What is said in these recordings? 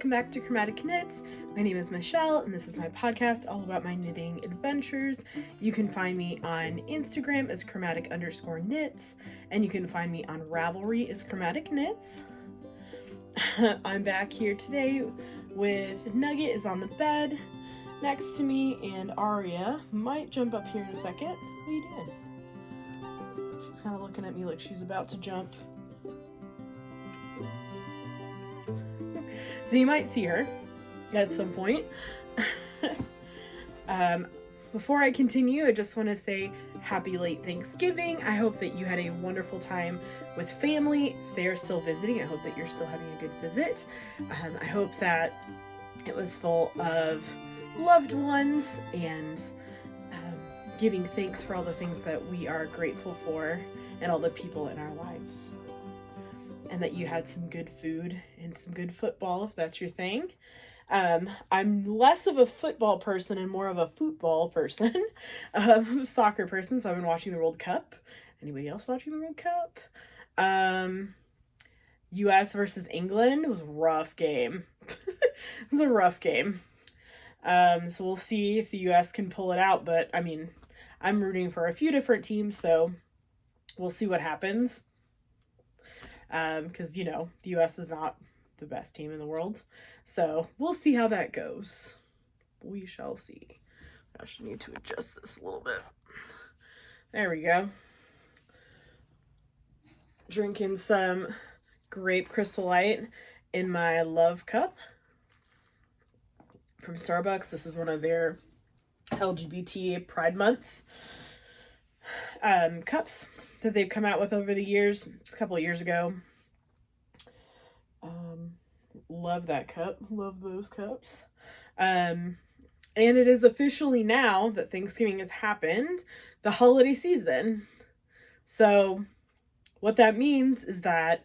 welcome back to Chromatic Knits. My name is Michelle, and this is my podcast all about my knitting adventures. You can find me on Instagram as chromatic_knits, and you can find me on Ravelry as ChromaticKnits. I'm back here today with Nugget is on the bed next to me, and Aria might jump up here in a second. What are you doing? She's kind of looking at me like she's about to jump. So you might see her at some point. Before I continue, I just want to say happy late Thanksgiving. I hope that you had a wonderful time with family. If they're still visiting, I hope that you're still having a good visit. I hope that it was full of loved ones and giving thanks for all the things that we are grateful for and all the people in our lives. And that you had some good food and some good football, if that's your thing. I'm less of a football person and more of a football person, soccer person, so I've been watching the World Cup. Anybody else watching the World Cup? US versus England. It was a rough game. It was a rough game. So we'll see if the US can pull it out, but I mean, I'm rooting for a few different teams, so we'll see what happens. Because, you know, the US is not the best team in the world. So we'll see how that goes. We shall see. I should need to adjust this a little bit. There we go. Drinking some grape Crystal Light in my love cup from Starbucks. This is one of their LGBT Pride Month cups that they've come out with over the years. It's a couple of years ago. Love that cup. Love those cups. And it is officially now that Thanksgiving has happened, the holiday season. So what that means is that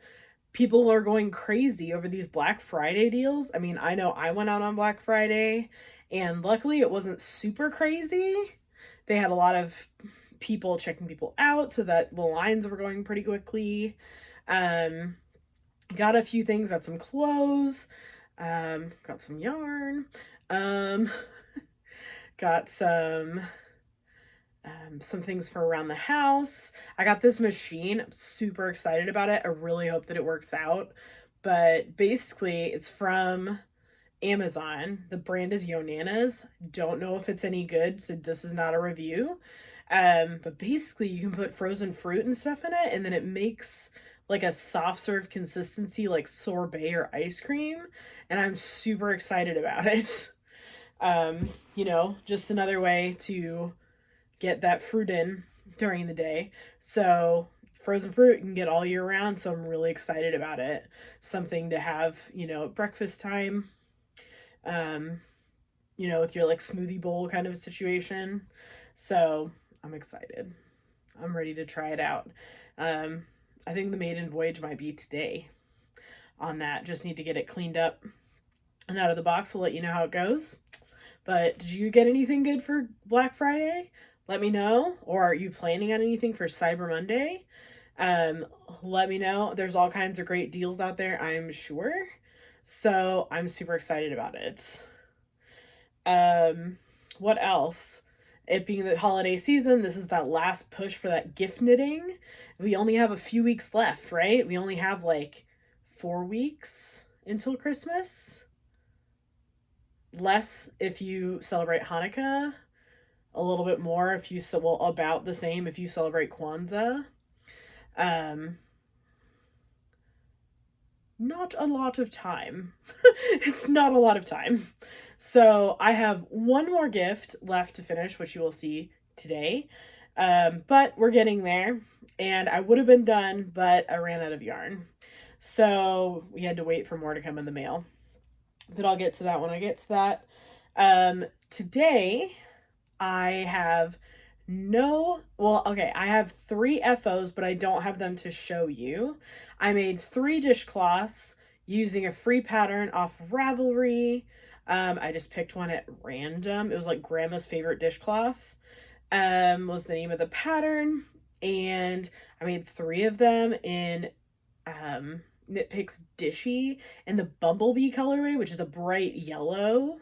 people are going crazy over these Black Friday deals. I mean, I know I went out on Black Friday and luckily it wasn't super crazy. They had a lot of people checking people out so that the lines were going pretty quickly. Got a few things, got some clothes, got some yarn, got some things for around the house. I got this machine. I'm super excited about it. I really hope that it works out. But basically, it's from Amazon. The brand is Yonanas. Don't know if it's any good, so this is not a review. But basically, you can put frozen fruit and stuff in it, and then it makes like a soft serve consistency, like sorbet or ice cream, and I'm super excited about it. You know, just another way to get that fruit in during the day. So frozen fruit you can get all year round, so I'm really excited about it. Something to have, you know, at breakfast time, you know, with your like smoothie bowl kind of a situation. So I'm excited. I'm ready to try it out. I think the maiden voyage might be today on that. Just need to get it cleaned up and out of the box. I'll let you know how it goes. But did you get anything good for Black Friday? Let me know. Or are you planning on anything for Cyber Monday? Let me know. There's all kinds of great deals out there, I'm sure. So I'm super excited about it. What else? It being the holiday season, this is that last push for that gift knitting. We only have a few weeks left, right? We only have like 4 weeks until Christmas. Less if you celebrate Hanukkah. A little bit more if you, well, about the same if you celebrate Kwanzaa. Not a lot of time. It's not a lot of time. So I have one more gift left to finish, which you will see today. But we're getting there. And I would have been done, but I ran out of yarn. So we had to wait for more to come in the mail. But I'll get to that when I get to that. Today, I have I have 3 FOs, but I don't have them to show you. I made 3 dishcloths using a free pattern off of Ravelry. I just picked one at random. It was like Grandma's Favorite Dishcloth, was the name of the pattern. And I made 3 of them in Knit Picks Dishy in the Bumblebee colorway, which is a bright yellow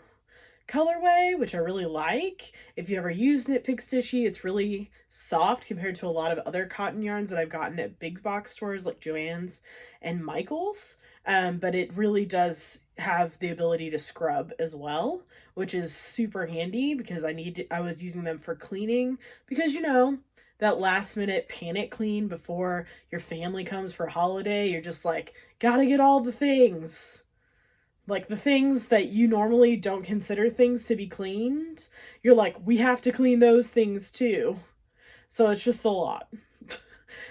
colorway, which I really like. If you ever use Knit Picks Dishy, it's really soft compared to a lot of other cotton yarns that I've gotten at big box stores like Joann's and Michael's. But it really does have the ability to scrub as well, which is super handy because I was using them for cleaning because that last minute panic clean before your family comes for holiday, you're just like, gotta get all the things. Like the things that you normally don't consider things to be cleaned, you're like, we have to clean those things too. So it's just a lot.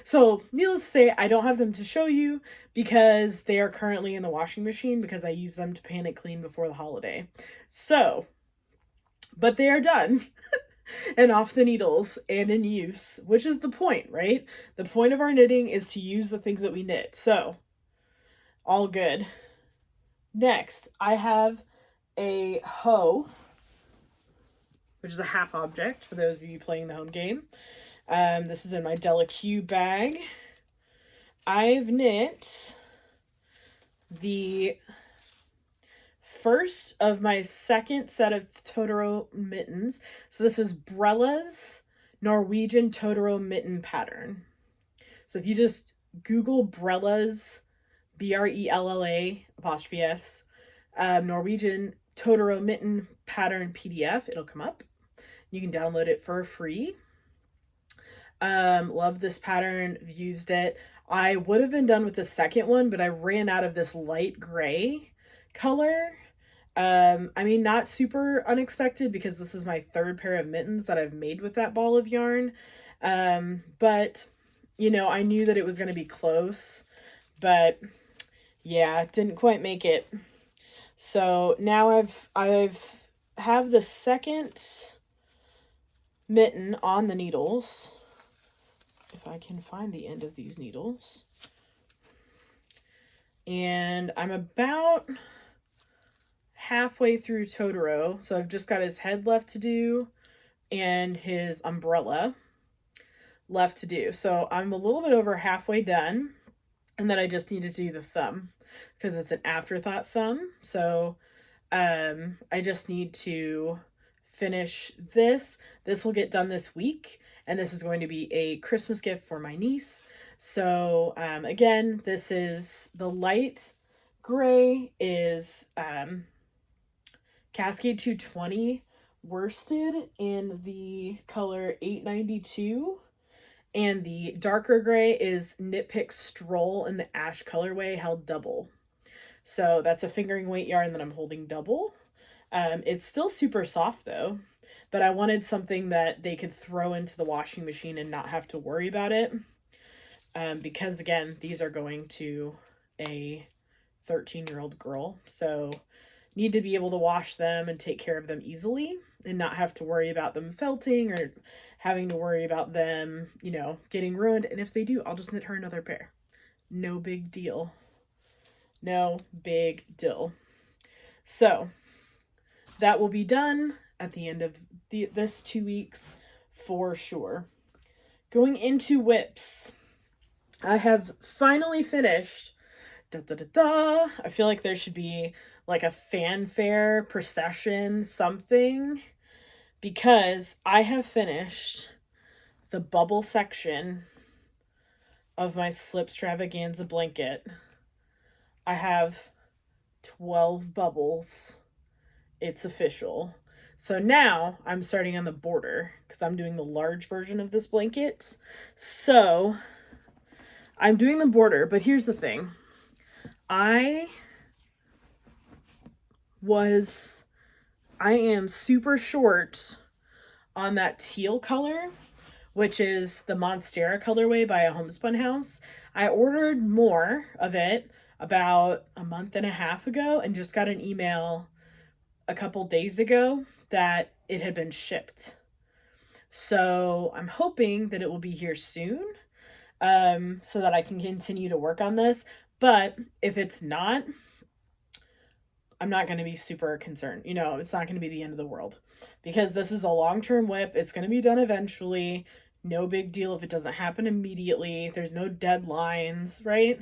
So needless to say, I don't have them to show you because they are currently in the washing machine because I use them to panic clean before the holiday. So, but they are done and off the needles and in use, which is the point, right? The point of our knitting is to use the things that we knit. So, all good. Next, I have a hoe, which is a half object for those of you playing the home game. This is in my Della Q bag. I've knit the first of my second set of Totoro mittens. So this is Brella's Norwegian Totoro mitten pattern. So if you just Google Brella's BRELLA''S Norwegian Totoro mitten pattern PDF, it'll come up. You can download it for free. Love this pattern, used it. I would have been done with the second one, but I ran out of this light gray color. I mean, not super unexpected because this is my third pair of mittens that I've made with that ball of yarn. But I knew that it was going to be close, but yeah, didn't quite make it. So now I've have the second mitten on the needles. If I can find the end of these needles. And I'm about halfway through Totoro. So I've just got his head left to do and his umbrella left to do. So I'm a little bit over halfway done. And then I just need to do the thumb because it's an afterthought thumb. So I just need to finish this. This will get done this week. And this is going to be a Christmas gift for my niece. So again, this is the light gray is Cascade 220 worsted in the color 892. And the darker gray is Knit Picks Stroll in the ash colorway held double. So that's a fingering weight yarn that I'm holding double. It's still super soft though. But I wanted something that they could throw into the washing machine and not have to worry about it. Because again, these are going to a 13-year-old girl. So need to be able to wash them and take care of them easily and not have to worry about them felting or having to worry about them, getting ruined. And if they do, I'll just knit her another pair. No big deal. No big deal. So that will be done at the end of this 2 weeks for sure. Going into whips, I have finally finished. I feel like there should be like a fanfare, procession, something, because I have finished the bubble section of my Slipstravaganza blanket. I have 12 bubbles. It's official. So now I'm starting on the border because I'm doing the large version of this blanket. So I'm doing the border, but here's the thing. I am super short on that teal color, which is the Monstera colorway by A Homespun House. I ordered more of it about a month and a half ago and just got an email a couple days ago that it had been shipped. So I'm hoping that it will be here soon, so that I can continue to work on this. But if it's not, I'm not going to be super concerned. It's not going to be the end of the world because this is a long-term whip. It's going to be done eventually. No big deal if it doesn't happen immediately. There's no deadlines, right?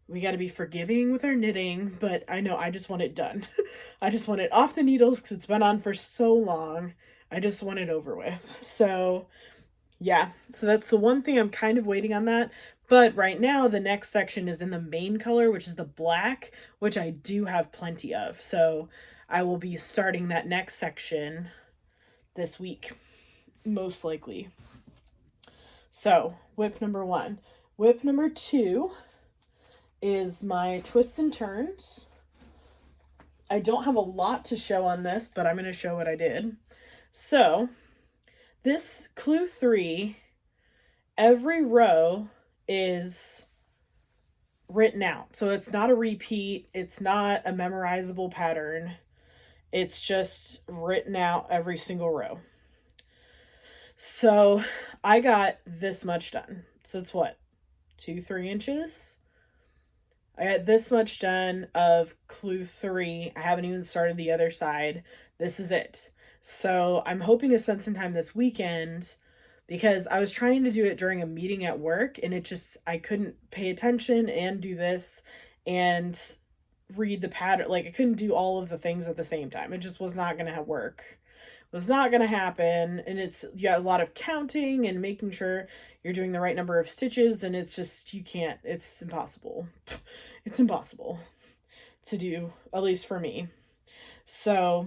we got to be forgiving with our knitting, but I know I just want it done. I just want it off the needles because it's been on for so long. I just want it over with. So yeah, so that's the one thing I'm kind of waiting on that. But right now, the next section is in the main color, which is the black, which I do have plenty of. So I will be starting that next section this week, most likely. So whip number 1. Whip number 2 is my twists and turns. I don't have a lot to show on this, but I'm going to show what I did. So this clue 3, every row is written out. So it's not a repeat. It's not a memorizable pattern. It's just written out every single row. So I got this much done. So it's what? 2-3 inches? I got this much done of clue 3. I haven't even started the other side. This is it. So I'm hoping to spend some time this weekend because I was trying to do it during a meeting at work and I couldn't pay attention and do this and read the pattern. Like I couldn't do all of the things at the same time. It just was not going to work. It was not going to happen. And you got a lot of counting and making sure you're doing the right number of stitches. And it's just, it's impossible. It's impossible to do, at least for me. So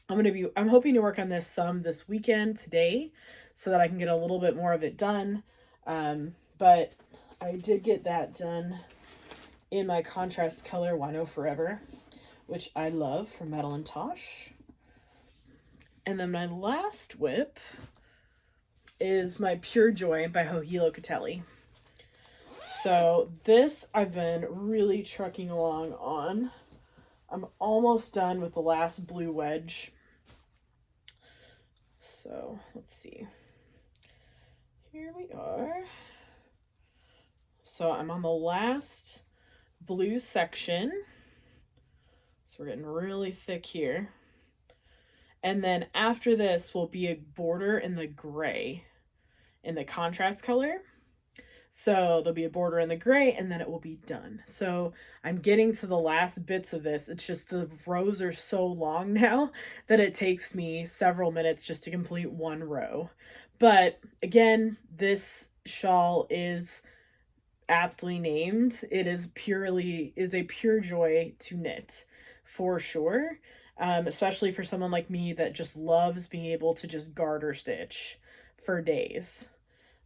I'm hoping to work on this some this weekend today so that I can get a little bit more of it done. But I did get that done in my contrast color Wino Forever, which I love from Madeline Tosh. And then my last whip is my Pure Joy by Hohilo Catelli. So this I've been really trucking along on. I'm almost done with the last blue wedge. So let's see. Here we are. So I'm on the last blue section. So we're getting really thick here. And then after this will be a border in the gray, in the contrast color. So there'll be a border in the gray and then it will be done. So I'm getting to the last bits of this. It's just the rows are so long now that it takes me several minutes just to complete one row. But again, this shawl is aptly named. It is a pure joy to knit for sure. Especially for someone like me that just loves being able to just garter stitch for days.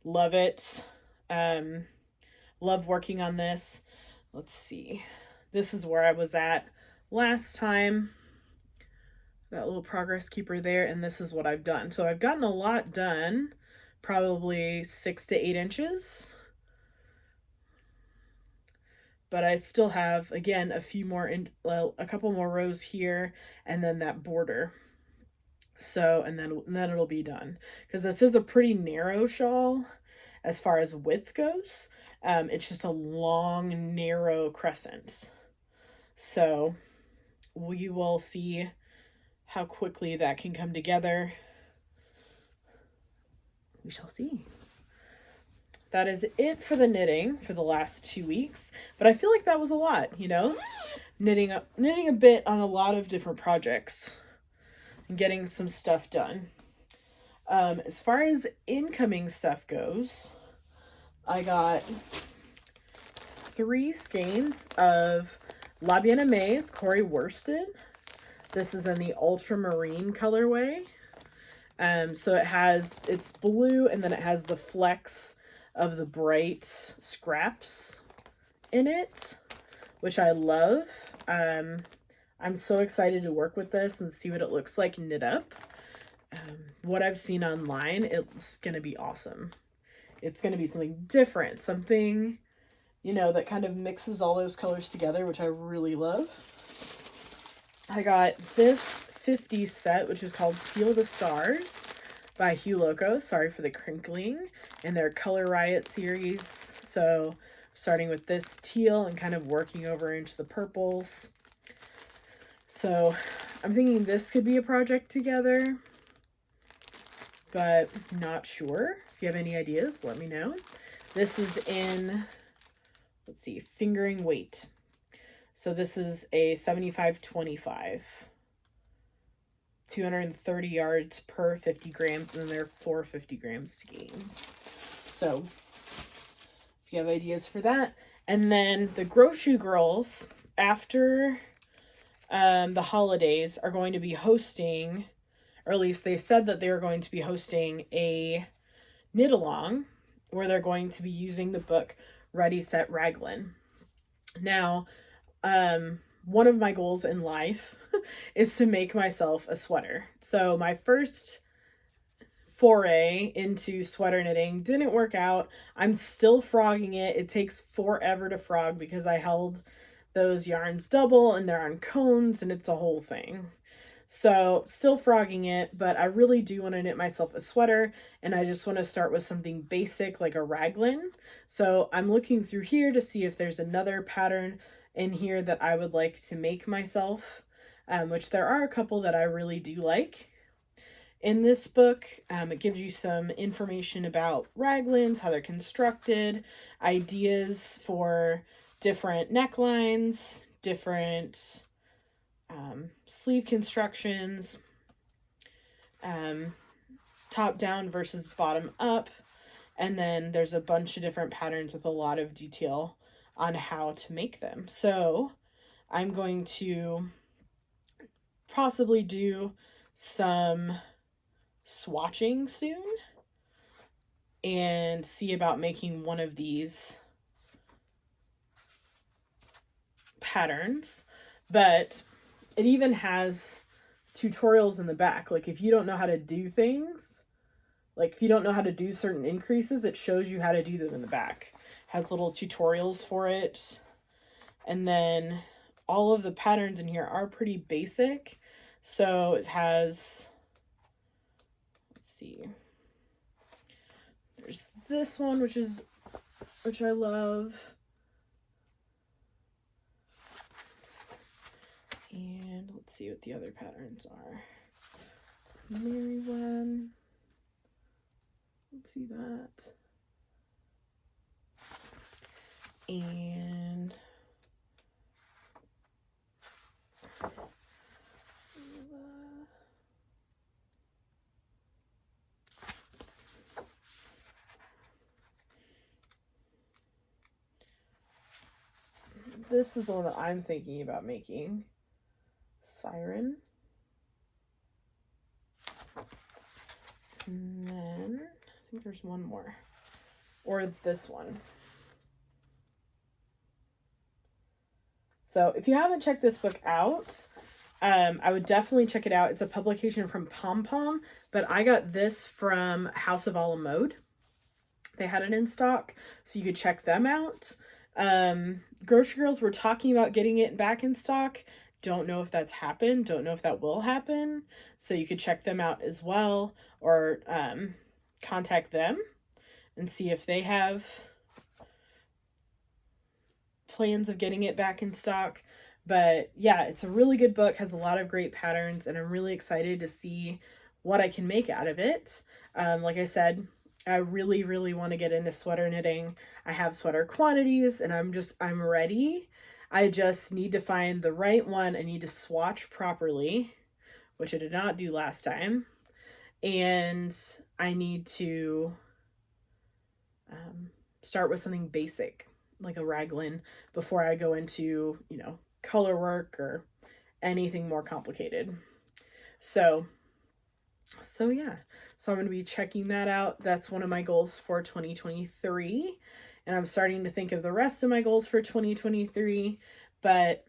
Love it. Love working on this. Let's see. This is where I was at last time. That little progress keeper there, and this is what I've done. So I've gotten a lot done, probably 6 to 8 inches. But I still have, again, a couple more rows here, and then that border. So, and then it'll be done. Because this is a pretty narrow shawl as far as width goes. It's just a long, narrow crescent. So we will see how quickly that can come together. We shall see. That is it for the knitting for the last 2 weeks. But I feel like that was a lot, you know? Knitting a bit on a lot of different projects and getting some stuff done. As far as incoming stuff goes, I got 3 skeins of La Bien Aimé's Corey Worsted. This is in the ultramarine colorway. So it's blue and then it has the flecks of the bright scraps in it, which I love. I'm so excited to work with this and see what it looks like knit up. What I've seen online, it's going to be awesome. It's going to be something different, something, you know, that kind of mixes all those colors together, which I really love. I got this 50 set, which is called Steal the Stars by Hugh Loco. Sorry for the crinkling. In their Color Riot series. So starting with this teal and kind of working over into the purples. So I'm thinking this could be a project together, but not sure. If you have any ideas, let me know. This is in let's see, fingering weight. So this is a 75-25. 230 yards per 50 grams, and then there are 450 gram skeins. So if you have ideas for that. And then the Grocery Girls, after the holidays, are going to be hosting, or at least they said that they were going to be hosting a knit along where they're going to be using the book Ready, Set, Raglan. Now, one of my goals in life is to make myself a sweater. So my first foray into sweater knitting didn't work out. I'm still frogging it. It takes forever to frog because I held those yarns double and they're on cones and it's a whole thing. So still frogging it, but I really do want to knit myself a sweater, and I just want to start with something basic like a raglan. So I'm looking through here to see if there's another pattern in here that I would like to make myself, which there are a couple that I really do like. In this book, it gives you some information about raglans, how they're constructed, ideas for different necklines, different sleeve constructions, top down versus bottom up, and then there's a bunch of different patterns with a lot of detail on how to make them. So I'm going to possibly do some swatching soon and see about making one of these patterns, but it even has tutorials in the back. Like if you don't know how to do things, like if you don't know how to do certain increases, it shows you how to do them in the back. It has little tutorials for it. And then all of the patterns in here are pretty basic. So it has, let's see, there's this one, which I love. And let's see what the other patterns are. Mary one. Let's see that. And this is the one that I'm thinking about making. Siren. And then I think there's one more. Or this one. So if you haven't checked this book out, I would definitely check it out. It's a publication from Pom Pom, but I got this from House of a la Mode. They had it in stock, so you could check them out. Grocery Girls were talking about getting it back in stock. Don't know if that's happened. Don't know if that will happen. So you could check them out as well, or contact them and see if they have plans of getting it back in stock. But yeah, it's a really good book, has a lot of great patterns, and I'm really excited to see what I can make out of it. Like I said, I really, really want to get into sweater knitting. I have sweater quantities and I'm ready. I just need to find the right one. I need to swatch properly, which I did not do last time. And I need to start with something basic, like a raglan, before I go into, color work or anything more complicated. So yeah. So I'm going to be checking that out. That's one of my goals for 2023. And I'm starting to think of the rest of my goals for 2023. But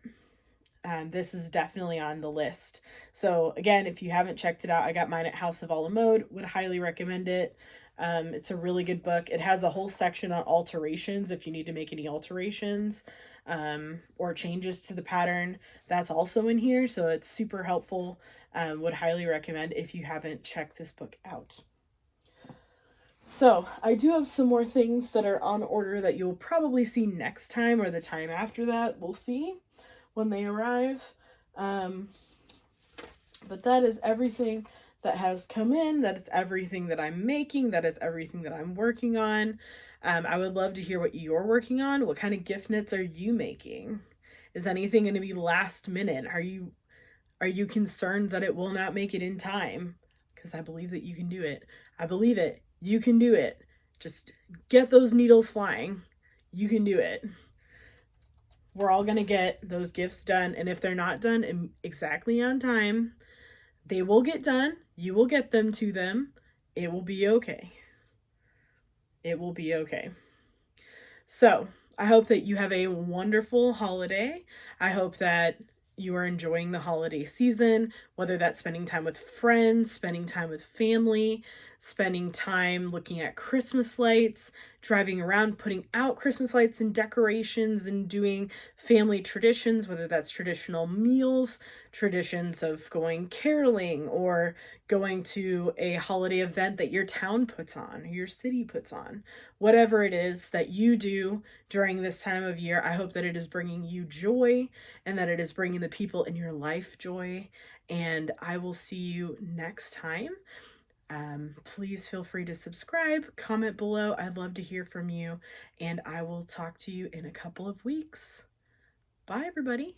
this is definitely on the list. So again, if you haven't checked it out, I got mine at House of a la Mode. Would highly recommend it. It's a really good book. It has a whole section on alterations if you need to make any alterations or changes to the pattern. That's also in here, so it's super helpful. Would highly recommend if you haven't checked this book out. So I do have some more things that are on order that you'll probably see next time or the time after that. We'll see when they arrive. But that is everything that has come in. That is everything that I'm making. That is everything that I'm working on. I would love to hear what you're working on. What kind of gift knits are you making? Is anything going to be last minute? Are you concerned that it will not make it in time? Because I believe that you can do it. I believe it. You can do it. Just get those needles flying. You can do it. We're all going to get those gifts done. And if they're not done exactly on time, they will get done. You will get them to them. It will be okay. It will be okay. So, I hope that you have a wonderful holiday. I hope that you are enjoying the holiday season, whether that's spending time with friends, spending time with family, spending time looking at Christmas lights, driving around, putting out Christmas lights and decorations, and doing family traditions, whether that's traditional meals, traditions of going caroling, or going to a holiday event that your town puts on, or your city puts on. Whatever it is that you do during this time of year, I hope that it is bringing you joy and that it is bringing the people in your life joy. And I will see you next time. Please feel free to subscribe, comment below. I'd love to hear from you, and I will talk to you in a couple of weeks. Bye, everybody.